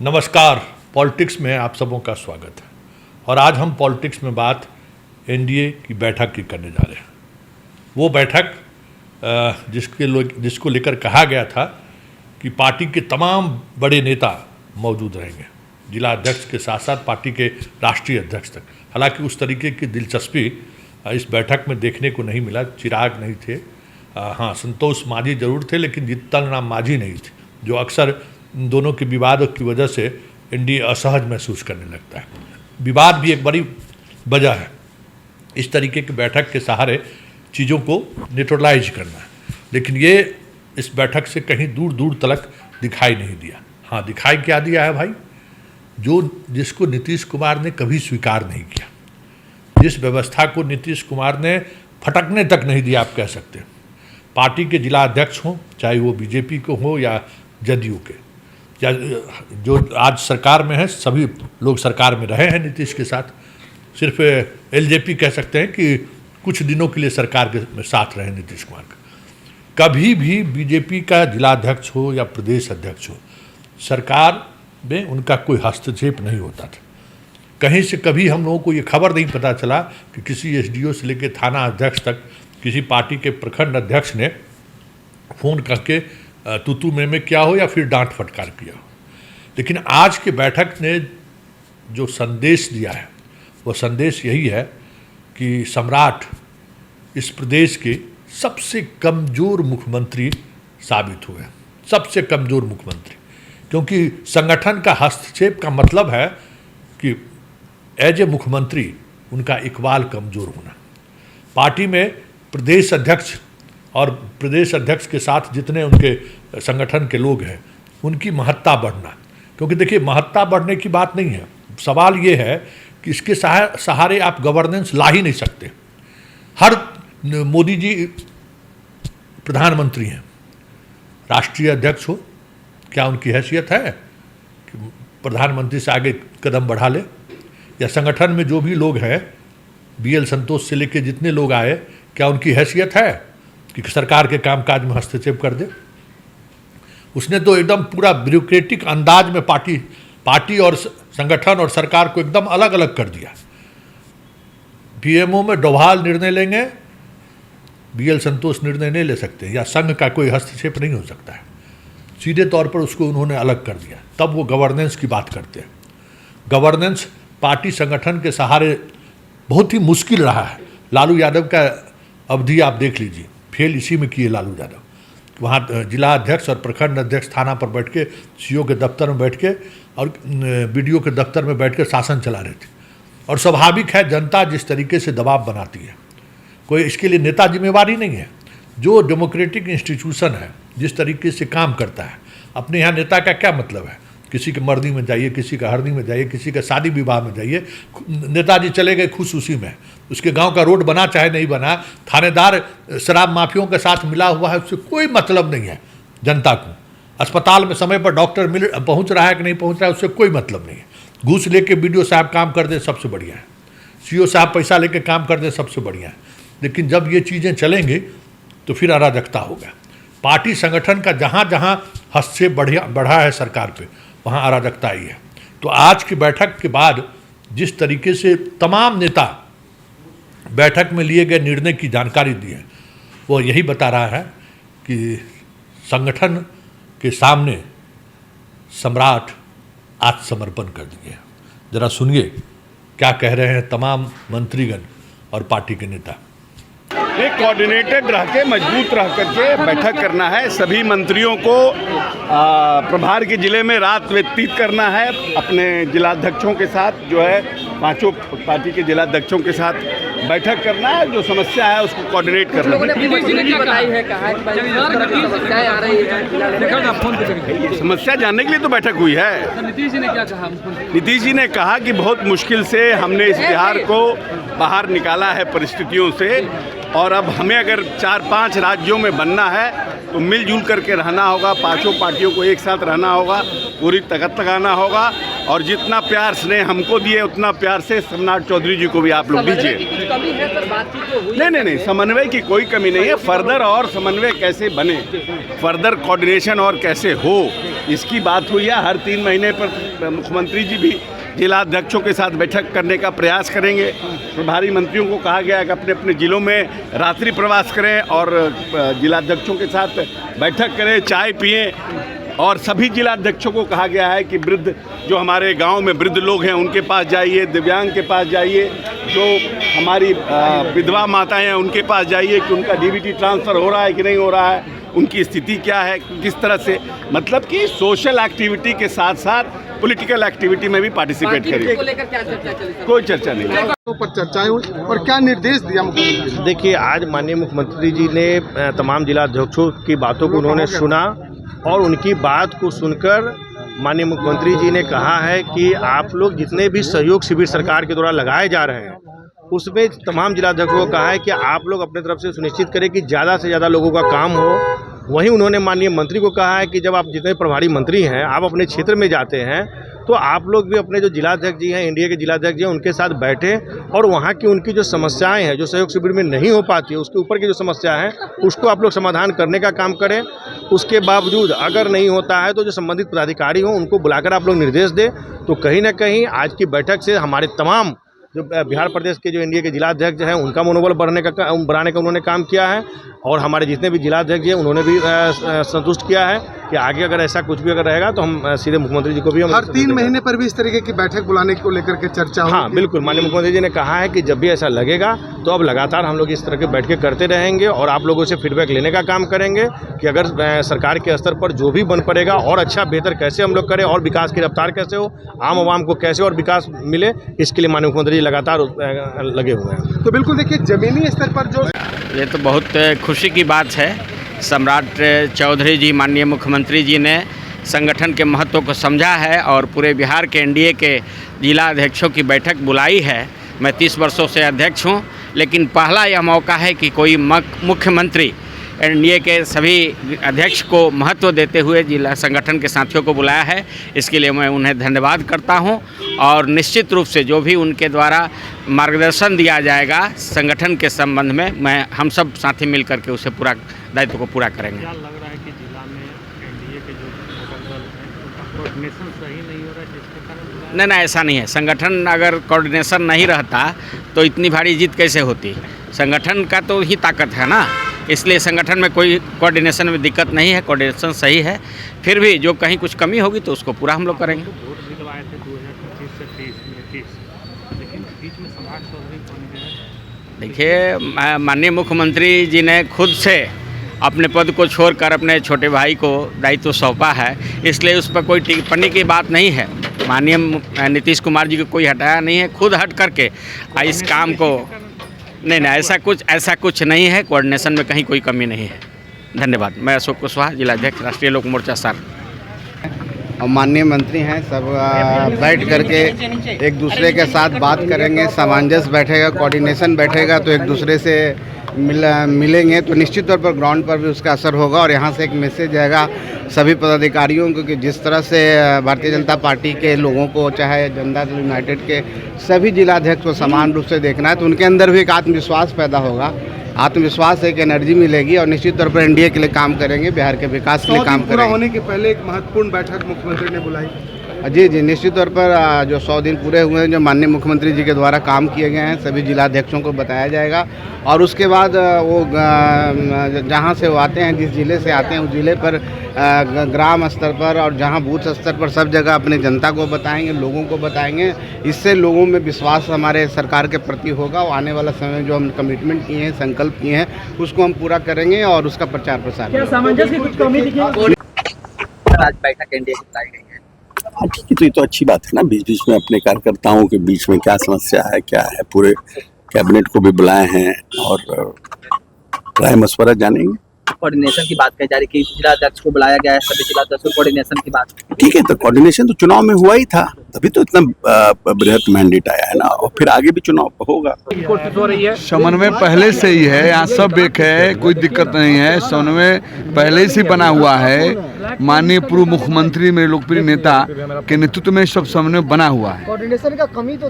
नमस्कार। पॉलिटिक्स में आप सबों का स्वागत है और आज हम पॉलिटिक्स में बात एनडीए की बैठक की करने जा रहे हैं। वो बैठक जिसको लेकर कहा गया था कि पार्टी के तमाम बड़े नेता मौजूद रहेंगे, जिला अध्यक्ष के साथ साथ पार्टी के राष्ट्रीय अध्यक्ष तक। हालांकि उस तरीके की दिलचस्पी इस बैठक में देखने को नहीं मिला। चिराग नहीं थे, हाँ संतोष मांझी जरूर थे, लेकिन जीतन राम मांझी नहीं थे, जो अक्सर इन दोनों के विवाद की वजह से एनडीए असहज महसूस करने लगता है। विवाद भी एक बड़ी वजह है। इस तरीके की बैठक के सहारे चीज़ों को न्यूट्रलाइज करना है, लेकिन ये इस बैठक से कहीं दूर दूर तक दिखाई नहीं दिया। हाँ, दिखाई क्या दिया है भाई, जिसको नीतीश कुमार ने कभी स्वीकार नहीं किया, जिस व्यवस्था को नीतीश कुमार ने फटकने तक नहीं दिया, आप कह सकते हैं। पार्टी के जिला अध्यक्ष हों, चाहे वो बीजेपी को हो या जदयू के, या जो आज सरकार में है, सभी लोग सरकार में रहे हैं नीतीश के साथ। सिर्फ एलजेपी कह सकते हैं कि कुछ दिनों के लिए सरकार के साथ रहे नीतीश कुमार का। कभी भी बीजेपी का जिला अध्यक्ष हो या प्रदेश अध्यक्ष हो, सरकार में उनका कोई हस्तक्षेप नहीं होता था। कहीं से कभी हम लोगों को ये खबर नहीं पता चला कि किसी एसडीओ से लेकर थाना अध्यक्ष तक किसी पार्टी के प्रखंड अध्यक्ष ने फ़ोन करके तू में क्या हो या फिर डांट फटकार किया हो। लेकिन आज की बैठक ने जो संदेश दिया है, वो संदेश यही है कि सम्राट इस प्रदेश के सबसे कमज़ोर मुख्यमंत्री साबित हुए, सबसे कमज़ोर मुख्यमंत्री। क्योंकि संगठन का हस्तक्षेप का मतलब है कि एज ए मुख्यमंत्री उनका इकबाल कमज़ोर होना। पार्टी में प्रदेश अध्यक्ष और प्रदेश अध्यक्ष के साथ जितने उनके संगठन के लोग हैं, उनकी महत्ता बढ़ना। क्योंकि देखिए, महत्ता बढ़ने की बात नहीं है, सवाल ये है कि इसके सहारे आप गवर्नेंस ला ही नहीं सकते। हर मोदी जी प्रधानमंत्री हैं, राष्ट्रीय अध्यक्ष हो, क्या उनकी हैसियत है कि प्रधानमंत्री से आगे कदम बढ़ा ले? या संगठन में जो भी लोग हैं, बीएल संतोष से लेकर जितने लोग आए, क्या उनकी हैसियत है कि सरकार के कामकाज में हस्तक्षेप कर दे? उसने तो एकदम पूरा ब्यूरोक्रेटिक अंदाज में पार्टी और संगठन और सरकार को एकदम अलग अलग कर दिया। पीएमओ में डोभाल निर्णय लेंगे, बीएल संतोष निर्णय नहीं ले सकते, या संघ का कोई हस्तक्षेप नहीं हो सकता है। सीधे तौर पर उसको उन्होंने अलग कर दिया। तब वो गवर्नेंस की बात करते हैं। गवर्नेंस पार्टी संगठन के सहारे बहुत ही मुश्किल रहा है। लालू यादव का अवधि आप देख लीजिए, फेल इसी में किए लालू यादव। वहाँ जिला अध्यक्ष और प्रखंड अध्यक्ष थाना पर बैठ के, सीओ के दफ्तर में बैठ के और बीडीओ के दफ्तर में बैठ के शासन चला रहे थे। और स्वाभाविक है, जनता जिस तरीके से दबाव बनाती है, कोई इसके लिए नेता जिम्मेवारी नहीं है। जो डेमोक्रेटिक इंस्टीट्यूशन है, जिस तरीके से काम करता है, अपने यहाँ नेता का क्या मतलब है? किसी के मर्दी में जाइए, किसी का हरदी में जाइए, किसी का शादी विवाह में जाइए, नेताजी चले गए खुश उसी में। उसके गांव का रोड बना चाहे नहीं बना, थानेदार शराब माफियों के साथ मिला हुआ है, उससे कोई मतलब नहीं है जनता को। अस्पताल में समय पर डॉक्टर पहुंच रहा है कि नहीं पहुंच रहा है, उससे कोई मतलब नहीं है। घूस लेके बीडीओ साहब काम कर दें, सबसे बढ़िया है। सीओ साहब पैसा लेके काम कर दें, सबसे बढ़िया है। लेकिन जब ये चीज़ें चलेंगी तो फिर अराजकता होगा। पार्टी संगठन का जहाँ जहाँ हस्तक्षेप बढ़ा है सरकार पे, वहाँ अराजकता आई है। तो आज की बैठक के बाद जिस तरीके से तमाम नेता बैठक में लिए गए निर्णय की जानकारी दी है, वो यही बता रहा है कि संगठन के सामने सम्राट आत्मसमर्पण कर दिए। जरा सुनिए क्या कह रहे हैं तमाम मंत्रीगण और पार्टी के नेता। एक कोऑर्डिनेटेड रह के, मजबूत रह करके बैठक करना है। सभी मंत्रियों को प्रभार के ज़िले में रात व्यतीत करना है, अपने जिलाध्यक्षों के साथ, जो है पांचों पार्टी के जिलाध्यक्षों के साथ बैठक करना है। जो समस्या है उसको कोऑर्डिनेट करना है। समस्या जानने के लिए तो बैठक हुई है। नीतीश जी ने क्या कहा? नीतीश जी ने कहा कि बहुत मुश्किल से हमने इस बिहार को बाहर निकाला है परिस्थितियों से, और अब हमें अगर 4-5 राज्यों में बनना है तो मिलजुल करके रहना होगा। पांचों पार्टियों को एक साथ रहना होगा, पूरी ताकत लगाना होगा और जितना प्यार स्नेह हमको दिए उतना प्यार से सम्राट चौधरी जी को भी आप लोग दीजिए। नहीं, समन्वय की कोई कमी नहीं है। फर्दर और समन्वय कैसे बने, फर्दर कोऑर्डिनेशन और कैसे हो, इसकी बात हुई है। हर 3 महीने पर मुख्यमंत्री जी भी जिलाध्यक्षों के साथ बैठक करने का प्रयास करेंगे। प्रभारी मंत्रियों को कहा गया है कि अपने अपने ज़िलों में रात्रि प्रवास करें और जिलाध्यक्षों के साथ बैठक करें, चाय पिएं। और सभी जिलाध्यक्षों को कहा गया है कि वृद्ध जो हमारे गांव में वृद्ध लोग हैं उनके पास जाइए, दिव्यांग के पास जाइए, जो हमारी विधवा माताएं हैं उनके पास जाइए कि उनका डीबीटी ट्रांसफ़र हो रहा है कि नहीं हो रहा है, उनकी स्थिति क्या है, किस तरह से, मतलब कि सोशल एक्टिविटी के साथ साथ पॉलिटिकल एक्टिविटी में भी पार्टिसिपेट करिए। कोई चर्चा नहीं है। पर चर्चाएं हुई और क्या निर्देश दिया मुख्यमंत्री ने? देखिए, आज माननीय मुख्यमंत्री जी ने तमाम जिलाध्यक्षों की बातों को उन्होंने सुना और उनकी बात को सुनकर माननीय मुख्यमंत्री जी ने कहा है कि आप लोग जितने भी सहयोग शिविर सरकार के द्वारा लगाए जा रहे हैं उसमें तमाम जिलाध्यक्षों को कहा है कि आप लोग अपने तरफ से सुनिश्चित करें कि ज़्यादा से ज़्यादा लोगों का काम हो। वहीं उन्होंने माननीय मंत्री को कहा है कि जब आप जितने प्रभारी मंत्री हैं आप अपने क्षेत्र में जाते हैं तो आप लोग भी अपने जो जिलाध्यक्ष जी हैं, एनडीए के जिलाध्यक्ष जी हैं, उनके साथ बैठें और वहाँ की उनकी जो समस्याएं हैं जो सहयोग शिविर में नहीं हो पाती है उसके ऊपर की जो समस्या है उसको आप लोग समाधान करने का काम करें। उसके बावजूद अगर नहीं होता है तो जो संबंधित पदाधिकारी हों उनको बुलाकर आप लोग निर्देश दें। तो कहीं ना कहीं आज की बैठक से हमारे तमाम जो बिहार प्रदेश के जो एनडीए के जिलाध्यक्ष हैं उनका मनोबल बढ़ाने का उन्होंने काम किया है और हमारे जितने भी जिलाध्यक्ष हैं उन्होंने भी संतुष्ट किया है कि आगे अगर ऐसा कुछ भी अगर रहेगा तो हम सीधे मुख्यमंत्री जी को भी हम हर 3 महीने पर भी इस तरीके की बैठक बुलाने को लेकर के चर्चा हाँ बिल्कुल, माननीय मुख्यमंत्री जी ने कहा है कि जब भी ऐसा लगेगा तो अब लगातार हम लोग इस तरह के बैठकें करते रहेंगे और आप लोगों से फीडबैक लेने का काम करेंगे कि अगर सरकार के स्तर पर जो भी बन पड़ेगा और अच्छा बेहतर कैसे हम लोग करें और विकास की रफ्तार कैसे हो, आम आवाम को कैसे और विकास मिले, इसके लिए माननीय मुख्यमंत्री जी लगातार लगे हुए हैं। तो बिल्कुल देखिए, जमीनी स्तर पर जो ये तो बहुत खुशी की बात है। सम्राट चौधरी जी माननीय मुख्यमंत्री जी ने संगठन के महत्व को समझा है और पूरे बिहार के एनडीए के जिला अध्यक्षों की बैठक बुलाई है। मैं 30 वर्षों से अध्यक्ष हूं, लेकिन पहला यह मौका है कि कोई मुख्यमंत्री एनडीए के सभी अध्यक्ष को महत्व देते हुए जिला संगठन के साथियों को बुलाया है। इसके लिए मैं उन्हें धन्यवाद करता हूं और निश्चित रूप से जो भी उनके द्वारा मार्गदर्शन दिया जाएगा संगठन के संबंध में हम सब साथी मिल करके उसे पूरा दायित्व को पूरा करेंगे। क्या लग रहा है कि जिला में एनडीए के जो घटक दल हैं उनका कोऑर्डिनेशन सही नहीं हो रहा है जिसके कारण? नहीं, ऐसा नहीं है। संगठन अगर कोऑर्डिनेशन नहीं रहता तो इतनी भारी जीत कैसे होती? संगठन का तो ही ताकत है ना, इसलिए संगठन में कोई कोऑर्डिनेशन में दिक्कत नहीं है, कोऑर्डिनेशन सही है। फिर भी जो कहीं कुछ कमी होगी तो उसको पूरा हम लोग करेंगे। वोट दिलवाए थे 2025 से 23, लेकिन बीच में सम्राट चौधरी बन गए। देखिए, माननीय मुख्यमंत्री जी ने खुद से अपने पद को छोड़कर अपने छोटे भाई को दायित्व सौंपा है, इसलिए उस पर कोई टिप्पणी की बात नहीं है। माननीय नीतीश कुमार जी को कोई हटाया नहीं है, खुद हट करके इस काम को नहीं, ऐसा कुछ नहीं है। कोऑर्डिनेशन में कहीं कोई कमी नहीं है। धन्यवाद। मैं अशोक कुशवाहा, जिलाध्यक्ष राष्ट्रीय लोक मोर्चा सार। और माननीय मंत्री हैं, सब बैठ करके एक दूसरे के साथ बात करेंगे, सामंजस्य बैठेगा, कोऑर्डिनेशन बैठेगा तो एक दूसरे से मिलेंगे तो निश्चित तौर पर ग्राउंड पर भी उसका असर होगा। और यहाँ से एक मैसेज जाएगा सभी पदाधिकारियों को कि जिस तरह से भारतीय जनता पार्टी के लोगों को, चाहे जनता दल यूनाइटेड के सभी जिलाध्यक्ष को समान रूप से देखना है, तो उनके अंदर भी एक आत्मविश्वास पैदा होगा। आत्मविश्वास एक एनर्जी मिलेगी और निश्चित तौर पर एनडीए के लिए काम करेंगे, बिहार के विकास के लिए काम करेंगे। पूरा होने के पहले एक महत्वपूर्ण बैठक मुख्यमंत्री ने बुलाई। जी, निश्चित तौर पर जो 100 दिन पूरे हुए हैं जो माननीय मुख्यमंत्री जी के द्वारा काम किए गए हैं सभी जिलाध्यक्षों को बताया जाएगा और उसके बाद वो जहाँ से वो आते हैं, जिस ज़िले से आते हैं उस ज़िले पर ग्राम स्तर पर और जहाँ बूथ स्तर पर सब जगह अपने जनता को बताएंगे, लोगों को बताएंगे। इससे लोगों में विश्वास हमारे सरकार के प्रति होगा और आने वाला समय में जो हम कमिटमेंट किए हैं, संकल्प किए हैं, उसको हम पूरा करेंगे और उसका प्रचार प्रसार करेंगे। आज बैठक एनडीए की बुलाई गई है। हाँ ठीक है, तो ये तो अच्छी बात है ना। बीच बीच में अपने कार्यकर्ताओं के बीच में क्या समस्या है, क्या है, पूरे कैबिनेट को भी बुलाए हैं और राय मशवरा जानेंगे। कोऑर्डिनेशन की बात कही जा रही है कि जिला अध्यक्ष को बुलाया गया है, सभी जिला अध्यक्ष को कोऑर्डिनेशन की बात। ठीक है, तो कोऑर्डिनेशन तो चुनाव में हुआ ही था। तभी तो इतना बृहत मैंडेट आया है ना, और फिर आगे भी चुनाव होगा। समन्वय पहले से ही है, यहाँ सब एक है, कोई दिक्कत नहीं है। समन्वय पहले से बना हुआ है। माननीय पूर्व मुख्यमंत्री मेरे लोकप्रिय नेता के नेतृत्व में सब समन्वय बना हुआ है। कोऑर्डिनेशन का कमी तो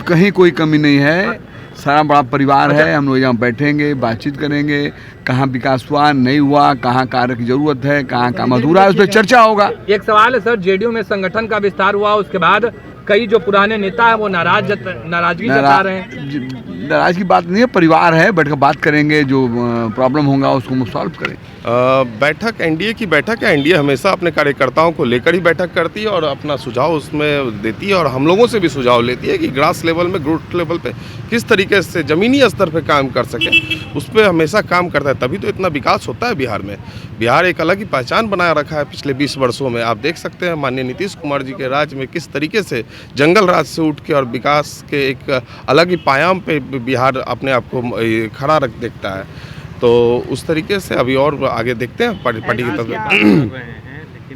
कहीं कोई कमी नहीं है। सारा बड़ा परिवार है। हम लोग यहाँ बैठेंगे, बातचीत करेंगे, कहाँ विकास हुआ नहीं हुआ, कहाँ कार्य की जरूरत है, कहाँ काम अधूरा है, उस पर चर्चा होगा। एक सवाल है सर, जेडीयू में संगठन का विस्तार हुआ, उसके बाद कई जो पुराने नेता है वो नाराजगी जता रहे हैं। नाराज की बात नहीं है, परिवार है, बैठ कर बात करेंगे, जो प्रॉब्लम होगा उसको हम सॉल्व करेंगे। बैठक एनडीए की बैठक है। एनडीए हमेशा अपने कार्यकर्ताओं को लेकर ही बैठक करती है और अपना सुझाव उसमें देती है, और हम लोगों से भी सुझाव लेती है कि ग्रास लेवल में, ग्राउंड लेवल पे किस तरीके से ज़मीनी स्तर पे काम कर सके, उस पर हमेशा काम करता है। तभी तो इतना विकास होता है बिहार में। बिहार एक अलग ही पहचान बनाया रखा है पिछले 20 वर्षों में। आप देख सकते हैं माननीय नीतीश कुमार जी के राज में किस तरीके से जंगल राज से उठ के और विकास के एक अलग ही पायाम पे बिहार अपने आप को खड़ा रख देखता है। तो उस तरीके से अभी और आगे देखते हैं पार्टी की तरफ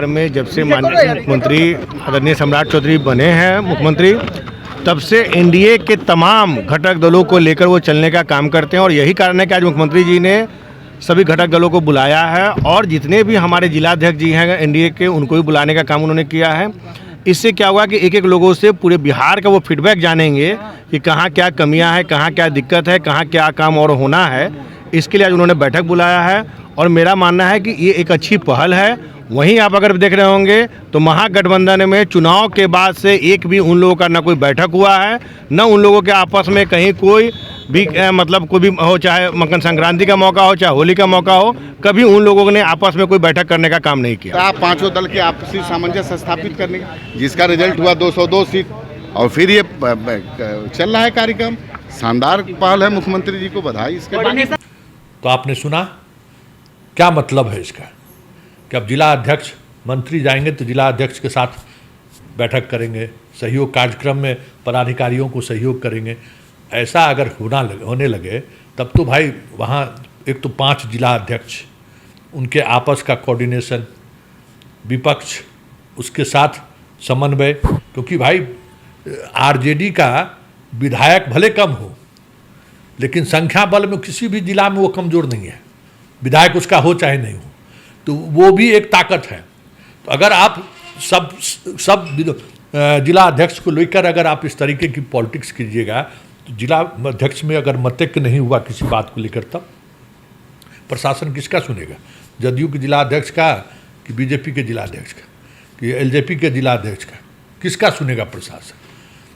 में। जब से माननीय मुख्यमंत्री आदरणीय सम्राट चौधरी बने हैं मुख्यमंत्री, तब से एनडीए के तमाम घटक दलों को लेकर वो चलने का काम करते हैं, और यही कारण है कि आज मुख्यमंत्री जी ने सभी घटक दलों को बुलाया है, और जितने भी हमारे जिलाध्यक्ष जी हैं एनडीए के, उनको भी बुलाने का काम उन्होंने किया है। इससे क्या हुआ कि एक एक लोगों से पूरे बिहार का वो फीडबैक जानेंगे कि कहाँ क्या कमियां हैं, कहाँ क्या दिक्कत है, कहाँ क्या काम और होना है। इसके लिए आज उन्होंने बैठक बुलाया है, और मेरा मानना है कि ये एक अच्छी पहल है। वहीं आप अगर देख रहे होंगे तो महागठबंधन में चुनाव के बाद से एक भी उन लोगों का ना कोई बैठक हुआ है, न उन लोगों के आपस में कहीं कोई भी मतलब कोई भी हो, चाहे मकर संक्रांति का मौका हो, चाहे होली का मौका हो, कभी उन लोगों ने आपस में कोई बैठक करने का काम नहीं किया। तो आप पांचों दल के आपसी सामंजस्य स्थापित करने का, जिसका रिजल्ट हुआ 202 सीट, और फिर ये चल रहा है कार्यक्रम। शानदार पहल है, मुख्यमंत्री जी को बधाई इसके। तो आपने सुना क्या मतलब है इसका, कि अब जिला अध्यक्ष मंत्री जाएंगे तो जिला अध्यक्ष के साथ बैठक करेंगे, सहयोग कार्यक्रम में पदाधिकारियों को सहयोग करेंगे। ऐसा अगर होने लगे तब तो भाई वहाँ एक तो 5 जिला अध्यक्ष, उनके आपस का कोऑर्डिनेशन, विपक्ष उसके साथ समन्वय, क्योंकि भाई आरजेडी का विधायक भले कम हो लेकिन संख्या बल में किसी भी जिला में वो कमज़ोर नहीं है, विधायक उसका हो चाहे नहीं हो, तो वो भी एक ताकत है। तो अगर आप सब जिला अध्यक्ष को लेकर अगर आप इस तरीके की पॉलिटिक्स कीजिएगा, तो जिला अध्यक्ष में अगर मतैक्य नहीं हुआ किसी बात को लेकर, तब प्रशासन किसका सुनेगा? जदयू के जिला अध्यक्ष का, कि बीजेपी के जिला अध्यक्ष का, कि एलजेपी के जिला अध्यक्ष का? किसका सुनेगा प्रशासन?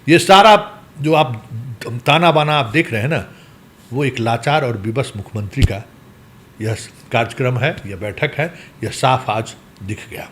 ये सारा जो आप ताना बाना आप देख रहे हैं ना, वो एक लाचार और विवश मुख्यमंत्री का यह कार्यक्रम है, यह बैठक है, यह साफ आज दिख गया।